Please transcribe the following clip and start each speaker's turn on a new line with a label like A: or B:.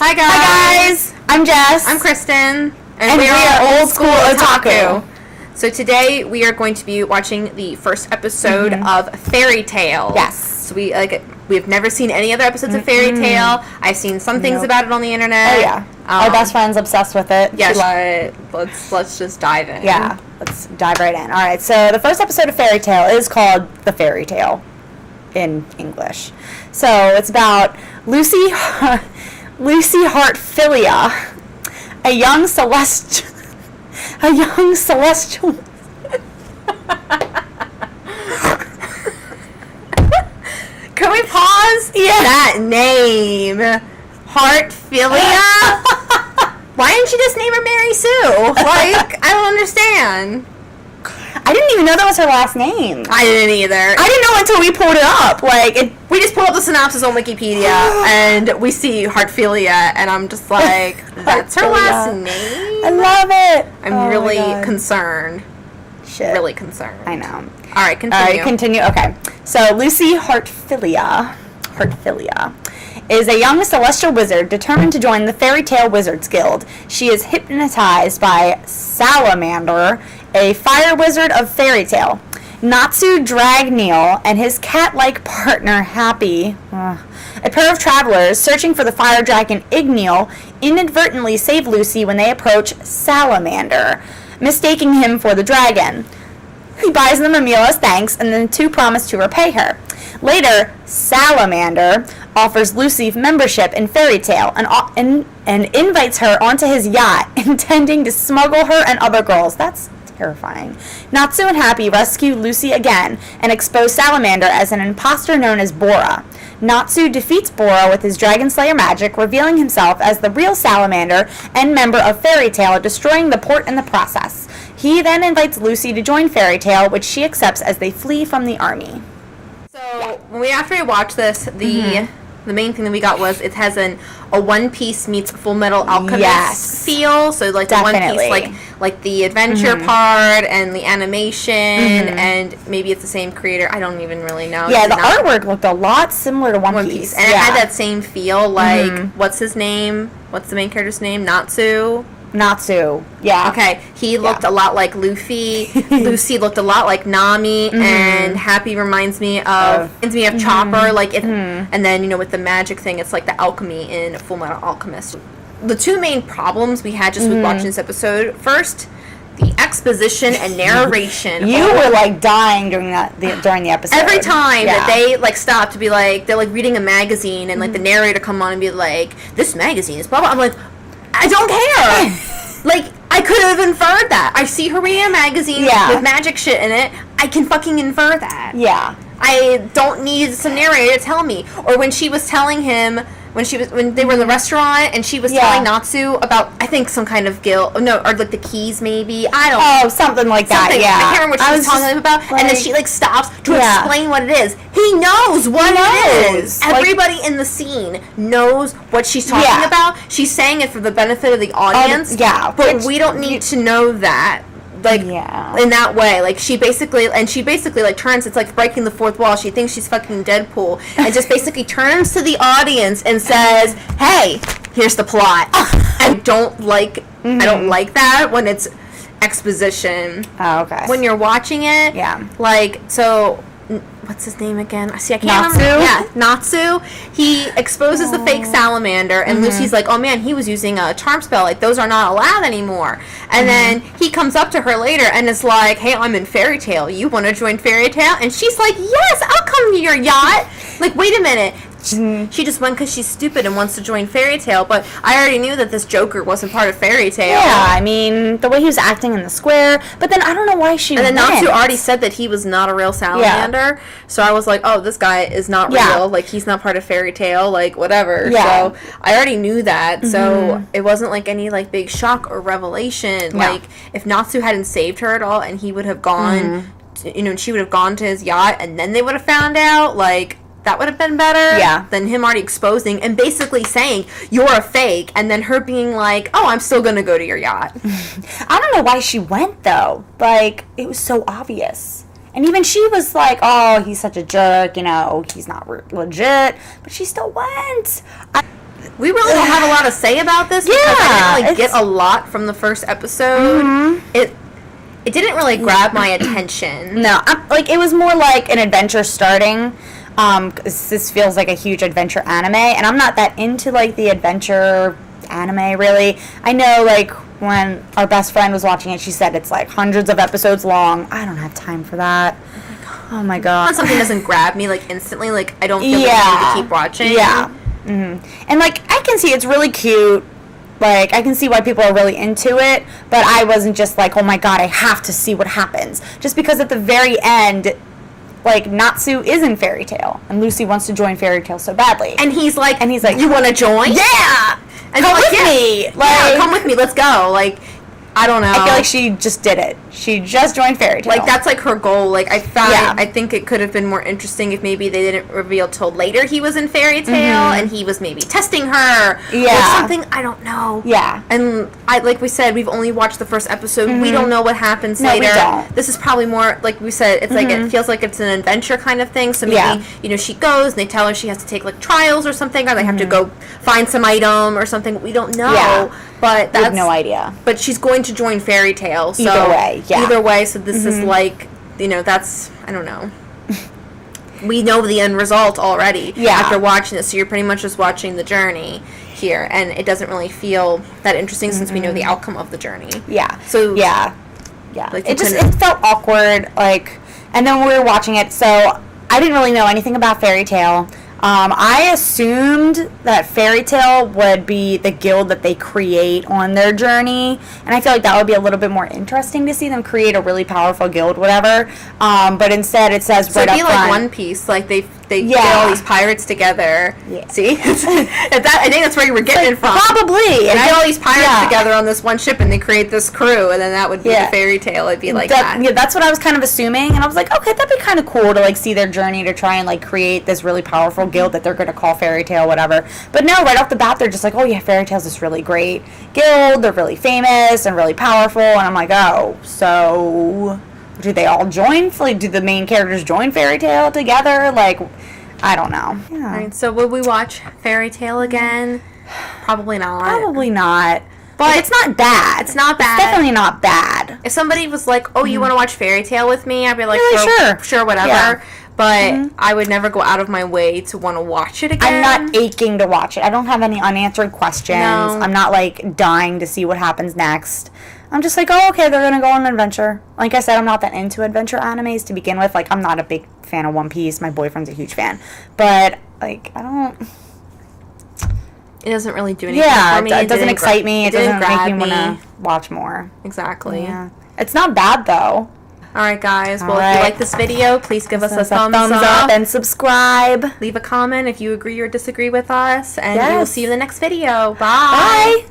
A: Hi guys!
B: I'm Jess.
A: I'm Kristin.
B: And we are Old School Otaku.
A: So today we are going to be watching the first episode of Fairy Tail.
B: Yes.
A: So we've never seen any other episodes of Fairy Tail. I've seen some things about it on the internet.
B: Oh yeah. Our best friend's obsessed with it.
A: Yes. Let's just dive in.
B: Yeah. Let's dive right in. Alright, so the first episode of Fairy Tail is called The Fairy Tale in English. So it's about Lucy Heartfilia, a young celestial.
A: Can we pause?
B: Yeah.
A: That name, Heartfilia. Why didn't you just name her Mary Sue? Like, I don't understand.
B: I didn't even know that was her last name.
A: I didn't either.
B: I didn't know until we pulled it up.
A: We just pulled up the synopsis on Wikipedia, and we see Heartfilia, and I'm just like, that's her last name?
B: I love it.
A: I'm really concerned.
B: Shit.
A: Really concerned.
B: I know.
A: All right, continue.
B: Okay. So Lucy Heartfilia is a young celestial wizard determined to join the Fairy Tale Wizards Guild. She is hypnotized by Salamander, a fire wizard of Fairy Tale. Natsu Dragneel and his cat-like partner Happy, a pair of travelers searching for the fire dragon Igneel, inadvertently save Lucy when they approach Salamander, mistaking him for the dragon. He buys them a meal as thanks, and then the two promise to repay her. Later, Salamander offers Lucy membership in Fairy Tale and invites her onto his yacht, intending to smuggle her and other girls. That's terrifying. Natsu and Happy rescue Lucy again and expose Salamander as an imposter known as Bora. Natsu defeats Bora with his Dragon Slayer magic, revealing himself as the real Salamander and member of Fairy Tale, destroying the port in the process. He then invites Lucy to join Fairy Tale, which she accepts as they flee from the army.
A: So after we watched this, the main thing that we got was it has a One Piece meets Full Metal Alchemist feel. So like
B: Definitely.
A: the One Piece, like the adventure part and the animation, and maybe it's the same creator. I don't even really know.
B: Yeah, the artwork looked a lot similar to One Piece.
A: And it had that same feel. Like what's his name? What's the main character's name? Natsu.
B: Yeah.
A: Okay. He looked a lot like Luffy. Lucy looked a lot like Nami, and Happy reminds me of Chopper. Like it, and then with the magic thing, it's like the alchemy in Full Metal Alchemist. The two main problems we had just with watching this episode. First, the exposition and narration.
B: You were like dying during the episode.
A: Every time that they like stop to be like they're like reading a magazine and like the narrator come on and be like, "This magazine is blah blah." I'm like, I don't care. Like, I could have inferred that. I see her reading a magazine with magic shit in it. I can fucking infer that.
B: Yeah.
A: I don't need some narrator to tell me. Or when she was telling him, when they were in the restaurant and she was telling Natsu about, I think, some kind of guild. No, or like the keys maybe. I don't know.
B: Oh, something like that, yeah.
A: I can't remember what she was telling him about. Like, and then she like stops to explain what it is. He knows what it is. Everybody in the scene knows what she's talking about. She's saying it for the benefit of the audience. But we don't need to know that. Like, in that way. Like, she basically like turns, it's like breaking the fourth wall. She thinks she's fucking Deadpool and just basically turns to the audience and says, hey, here's the plot. I don't like that when it's exposition.
B: Oh, okay.
A: When you're watching it, like, so what's his name again? See, I can't remember. Yeah, Natsu. He exposes the fake salamander, and Lucy's like, "Oh man, he was using a charm spell. Like those are not allowed anymore." And then he comes up to her later and is like, "Hey, I'm in Fairy Tale. You want to join Fairy Tale?" And she's like, "Yes, I'll come to your yacht." Like, wait a minute. She just went because she's stupid and wants to join Fairy Tale, but I already knew that this Joker wasn't part of Fairy Tale.
B: Yeah, I mean, the way he was acting in the square, but then I don't know why she went.
A: And then Natsu already said that he was not a real salamander, so I was like, oh, this guy is not real, like, he's not part of Fairy Tale, like, whatever. So I already knew that, so it wasn't, like, any, like, big shock or revelation. Like, if Natsu hadn't saved her at all and he would have gone, and she would have gone to his yacht and then they would have found out, like, that would have been better than him already exposing and basically saying, you're a fake, and then her being like, oh, I'm still going to go to your yacht.
B: I don't know why she went, though. Like, it was so obvious. And even she was like, oh, he's such a jerk, he's not legit. But she still went.
A: we really don't have a lot to say about this because I didn't really get a lot from the first episode. It didn't really grab my attention.
B: No, like it was more like an adventure starting. This feels like a huge adventure anime, and I'm not that into like the adventure anime really. I know like when our best friend was watching it, she said it's like hundreds of episodes long. I don't have time for that. Oh my god.
A: When something doesn't grab me like instantly, like I don't feel like I need to keep watching.
B: Yeah. And like I can see it's really cute. Like, I can see why people are really into it, but I wasn't just like, oh my god, I have to see what happens. Just because at the very end, like, Natsu is in Fairy Tail, and Lucy wants to join Fairy Tail so badly.
A: And he's like, you want to join?
B: Yeah!
A: And
B: come with me! Like,
A: yeah, come with me, let's go. Like, I don't know.
B: I feel like she just did it. She just joined Fairy Tail.
A: Like, that's like her goal. Like, I think it could have been more interesting if maybe they didn't reveal till later he was in Fairy Tail and he was maybe testing her or something. I don't know.
B: Yeah.
A: And like we said, we've only watched the first episode. We don't know what happens later.
B: We don't.
A: This is probably more, like we said, it's like it feels like it's an adventure kind of thing. So maybe, you know, she goes and they tell her she has to take like trials or something, or they have to go find some item or something. We don't know. Yeah. But
B: I have no idea.
A: But she's going to join Fairy Tail. So
B: Either way,
A: so this is like, you know, that's, I don't know. We know the end result already after watching this. So you're pretty much just watching the journey here. And it doesn't really feel that interesting since we know the outcome of the journey. Yeah. So, yeah. Like
B: it felt awkward. Like, and then we were watching it. So I didn't really know anything about Fairy Tail. I assumed that Fairy Tail would be the guild that they create on their journey, and I feel like that would be a little bit more interesting to see them create a really powerful guild, whatever. But instead, it says right up front. So it'd be like
A: One Piece, like they get all these pirates together. Yeah. See, I think that's where you were getting it from.
B: Probably.
A: They get all these pirates together on this one ship, and they create this crew, and then that would be the Fairy Tail. It'd be like that.
B: Yeah, that's what I was kind of assuming, and I was like, okay, that'd be kind of cool to like see their journey to try and like create this really powerful guild that they're going to call Fairy Tail, whatever. But no, right off the bat, they're just like, oh yeah, Fairy Tail's this really great guild. They're really famous and really powerful, and I'm like, oh, so do they all join? Like, do the main characters join Fairy Tail together? Like, I don't know. Yeah.
A: All right, so would we watch Fairy Tail again? Probably not.
B: Probably not. But it's not bad.
A: It's not bad.
B: It's definitely not bad.
A: If somebody was like, "Oh, you want to watch Fairy Tail with me?" I'd be like, "Sure, whatever." Yeah. But I would never go out of my way to want to watch it again.
B: I'm not aching to watch it. I don't have any unanswered questions. No. I'm not like dying to see what happens next. I'm just like, oh, okay, they're going to go on an adventure. Like I said, I'm not that into adventure animes to begin with. Like, I'm not a big fan of One Piece. My boyfriend's a huge fan. But, like, I don't...
A: It doesn't really do anything for me.
B: It doesn't excite me. It doesn't make me want to watch more.
A: Exactly.
B: Yeah. It's not bad, though.
A: All right, guys. Well, if you like this video, please give us a thumbs up.
B: And subscribe.
A: Leave a comment if you agree or disagree with us. And we will see you in the next video. Bye.
B: Bye.